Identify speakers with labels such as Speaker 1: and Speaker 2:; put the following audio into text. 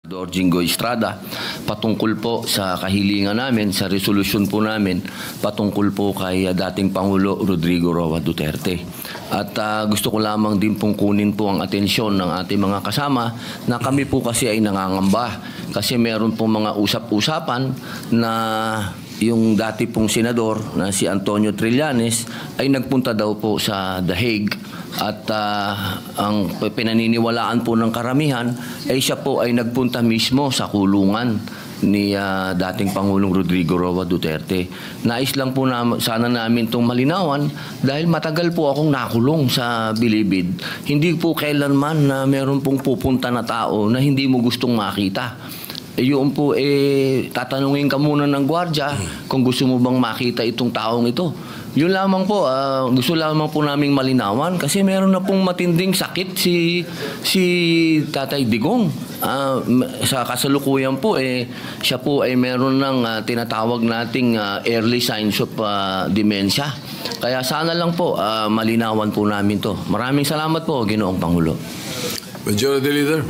Speaker 1: Jingo Estrada, patungkol po sa kahilingan namin, sa resolusyon po namin, patungkol po kay dating Pangulo Rodrigo Roa Duterte. At gusto ko lamang din pong kunin po ang atensyon ng ating mga kasama na kami po kasi ay nangangamba kasi meron pong mga usap-usapan na yung dati pong senador na si Antonio Trillanes ay nagpunta daw po sa The Hague at ang pinaniniwalaan po ng karamihan ay siya po ay nagpunta mismo sa kulungan ni dating Pangulong Rodrigo Roa Duterte. Nais lang po sana namin itong malinawan dahil matagal po akong nakulong sa Bilibid. Hindi po kailanman na meron pong pupunta na tao na hindi mo gustong makita. Yun po, tatanungin ka muna ng gwardya kung gusto mo bang makita itong taong ito. Yun lamang po, gusto lamang po naming malinawan kasi meron na pong matinding sakit si Tatay Digong. Sa kasalukuyan po, siya po ay meron ng tinatawag nating early signs of dementia. Kaya sana lang po, malinawan po namin to. Maraming salamat po, Ginoong Pangulo.
Speaker 2: Majority Leader.